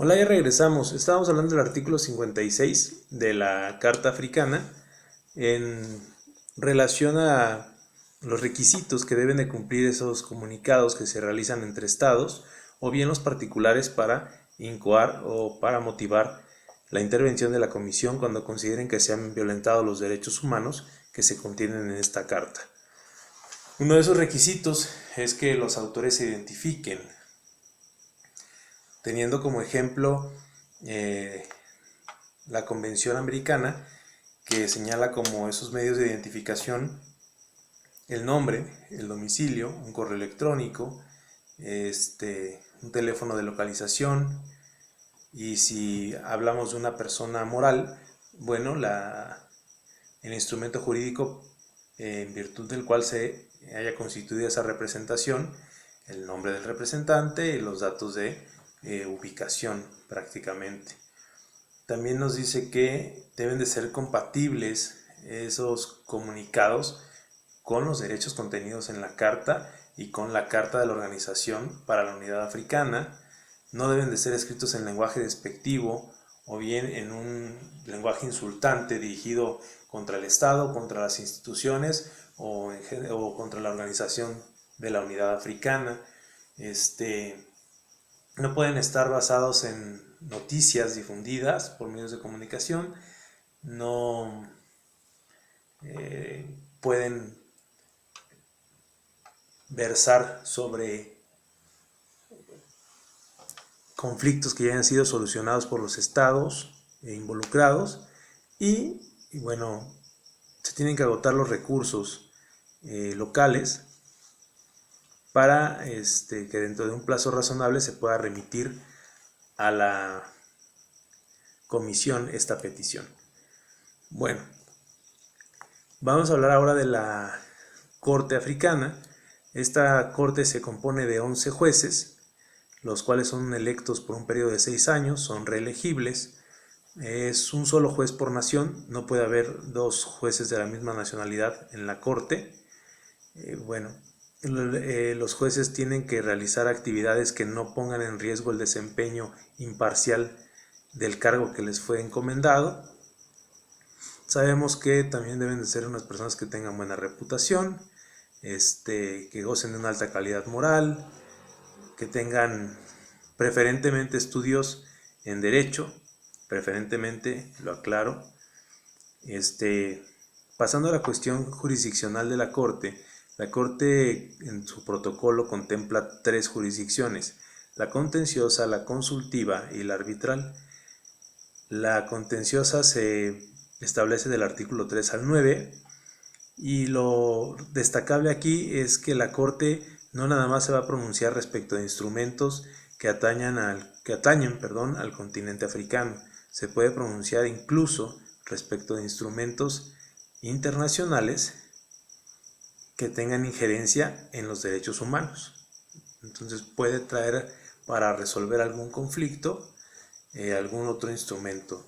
Hola, ya regresamos. Estábamos hablando del artículo 56 de la Carta Africana en relación a los requisitos que deben de cumplir esos comunicados que se realizan entre estados o bien los particulares para incoar o para motivar la intervención de la Comisión cuando consideren que se han violentado los derechos humanos que se contienen en esta carta. Uno de esos requisitos es que los autores se identifiquen, teniendo como ejemplo la Convención Americana, que señala como esos medios de identificación el nombre, el domicilio, un correo electrónico, un teléfono de localización, y si hablamos de una persona moral, bueno, el instrumento jurídico en virtud del cual se haya constituido esa representación, el nombre del representante y los datos de ubicación prácticamente. También nos dice que deben de ser compatibles esos comunicados con los derechos contenidos en la Carta y con la Carta de la Organización para la Unidad Africana. No deben de ser escritos en lenguaje despectivo o bien en un lenguaje insultante dirigido contra el Estado, contra las instituciones o contra la Organización de la Unidad Africana. No pueden estar basados en noticias difundidas por medios de comunicación, no pueden versar sobre conflictos que ya han sido solucionados por los estados involucrados y bueno, se tienen que agotar los recursos locales para que dentro de un plazo razonable se pueda remitir a la comisión esta petición. Bueno, vamos a hablar ahora de la Corte Africana. Esta corte se compone de 11 jueces, los cuales son electos por un periodo de 6 años, son reelegibles. Es un solo juez por nación, no puede haber dos jueces de la misma nacionalidad en la corte. Los jueces tienen que realizar actividades que no pongan en riesgo el desempeño imparcial del cargo que les fue encomendado. Sabemos que también deben de ser unas personas que tengan buena reputación, que gocen de una alta calidad moral, que tengan preferentemente estudios en derecho, preferentemente, lo aclaro. Pasando a la cuestión jurisdiccional de la Corte en su protocolo contempla 3 jurisdicciones: la contenciosa, la consultiva y la arbitral. La contenciosa se establece del artículo 3 al 9 y lo destacable aquí es que la Corte no nada más se va a pronunciar respecto de instrumentos que atañen al continente africano, se puede pronunciar incluso respecto de instrumentos internacionales que tengan injerencia en los derechos humanos. Entonces puede traer para resolver algún conflicto algún otro instrumento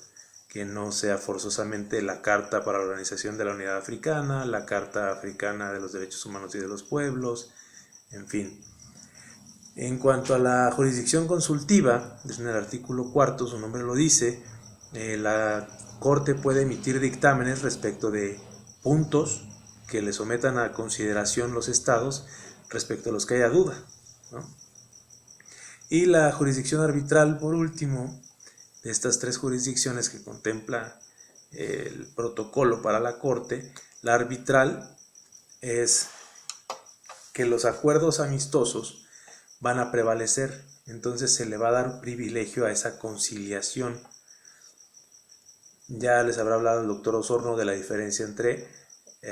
que no sea forzosamente la Carta para la Organización de la Unidad Africana, la Carta Africana de los Derechos Humanos y de los Pueblos, en fin. En cuanto a la jurisdicción consultiva, en el artículo 4, su nombre lo dice, la Corte puede emitir dictámenes respecto de puntos que le sometan a consideración los estados respecto a los que haya duda, ¿no? Y la jurisdicción arbitral, por último, de estas 3 jurisdicciones que contempla el protocolo para la Corte, la arbitral es que los acuerdos amistosos van a prevalecer, entonces se le va a dar privilegio a esa conciliación. Ya les habrá hablado el doctor Osorno de la diferencia entre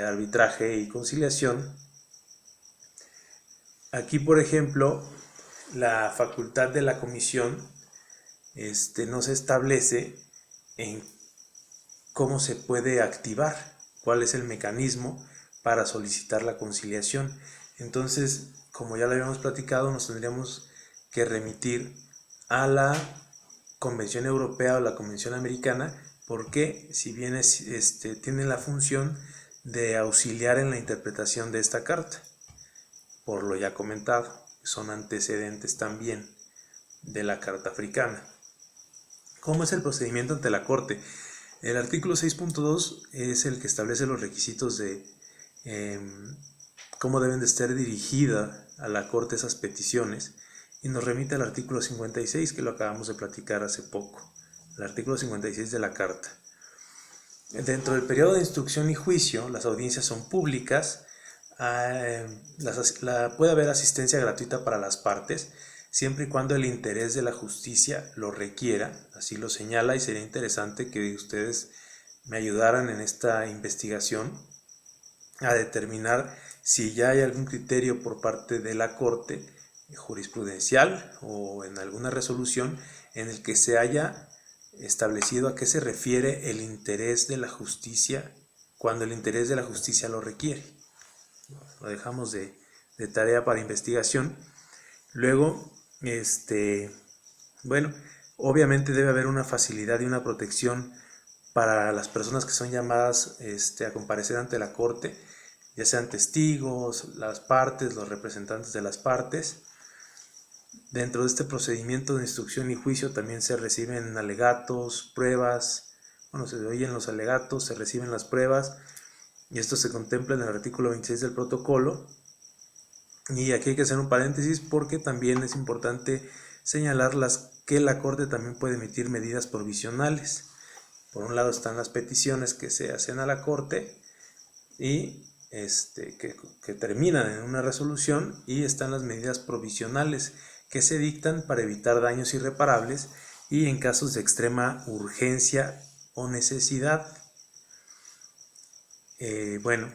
arbitraje y conciliación. Aquí, por ejemplo, la facultad de la comisión no se establece en cómo se puede activar, cuál es el mecanismo para solicitar la conciliación. Entonces, como ya lo habíamos platicado, nos tendríamos que remitir a la Convención Europea o la Convención Americana, porque si bien tienen la función de auxiliar en la interpretación de esta carta, por lo ya comentado, son antecedentes también de la Carta Africana. ¿Cómo es el procedimiento ante la Corte? El artículo 6.2 es el que establece los requisitos de cómo deben de estar dirigidas a la Corte esas peticiones, y nos remite al artículo 56, que lo acabamos de platicar hace poco, el artículo 56 de la Carta. Dentro del periodo de instrucción y juicio, las audiencias son públicas, puede haber asistencia gratuita para las partes, siempre y cuando el interés de la justicia lo requiera, así lo señala, y sería interesante que ustedes me ayudaran en esta investigación a determinar si ya hay algún criterio por parte de la Corte jurisprudencial o en alguna resolución en el que se haya establecido a qué se refiere el interés de la justicia cuando el interés de la justicia lo requiere. Lo dejamos de tarea para investigación. Luego, bueno, obviamente debe haber una facilidad y una protección para las personas que son llamadas a comparecer ante la Corte, ya sean testigos, las partes, los representantes de las partes. Dentro de este procedimiento de instrucción y juicio también se reciben alegatos, pruebas, se oyen los alegatos, se reciben las pruebas, y esto se contempla en el artículo 26 del protocolo. Y aquí hay que hacer un paréntesis porque también es importante señalar que la Corte también puede emitir medidas provisionales. Por un lado están las peticiones que se hacen a la Corte y que terminan en una resolución, y están las medidas provisionales que se dictan para evitar daños irreparables y en casos de extrema urgencia o necesidad. Bueno,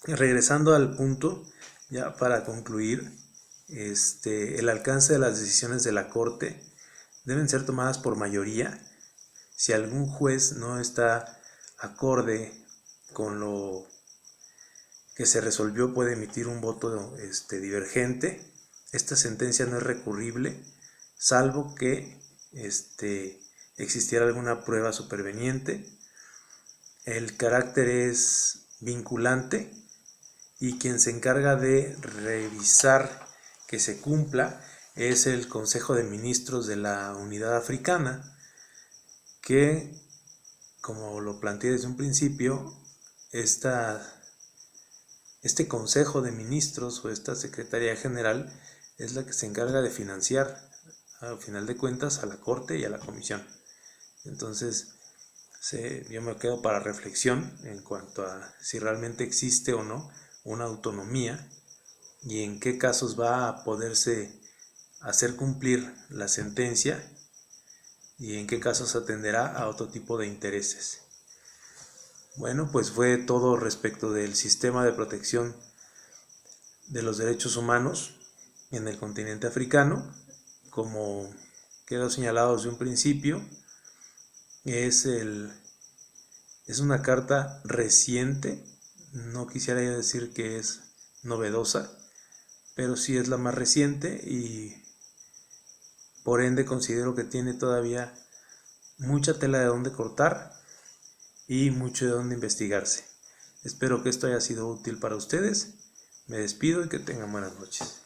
regresando al punto, ya para concluir, el alcance de las decisiones de la Corte deben ser tomadas por mayoría. Si algún juez no está acorde con lo que se resolvió, puede emitir un voto divergente. Esta sentencia no es recurrible, salvo que existiera alguna prueba superveniente. El carácter es vinculante, y quien se encarga de revisar que se cumpla es el Consejo de Ministros de la Unidad Africana, que, como lo planteé desde un principio, este Consejo de Ministros o esta Secretaría General es la que se encarga de financiar, al final de cuentas, a la Corte y a la Comisión. Entonces, yo me quedo para reflexión en cuanto a si realmente existe o no una autonomía y en qué casos va a poderse hacer cumplir la sentencia y en qué casos atenderá a otro tipo de intereses. Bueno, pues fue todo respecto del sistema de protección de los derechos humanos en el continente africano. Como quedó señalado desde un principio, es una carta reciente. No quisiera yo decir que es novedosa, pero sí es la más reciente, y por ende considero que tiene todavía mucha tela de donde cortar y mucho de donde investigarse. Espero que esto haya sido útil para ustedes. Me despido y que tengan buenas noches.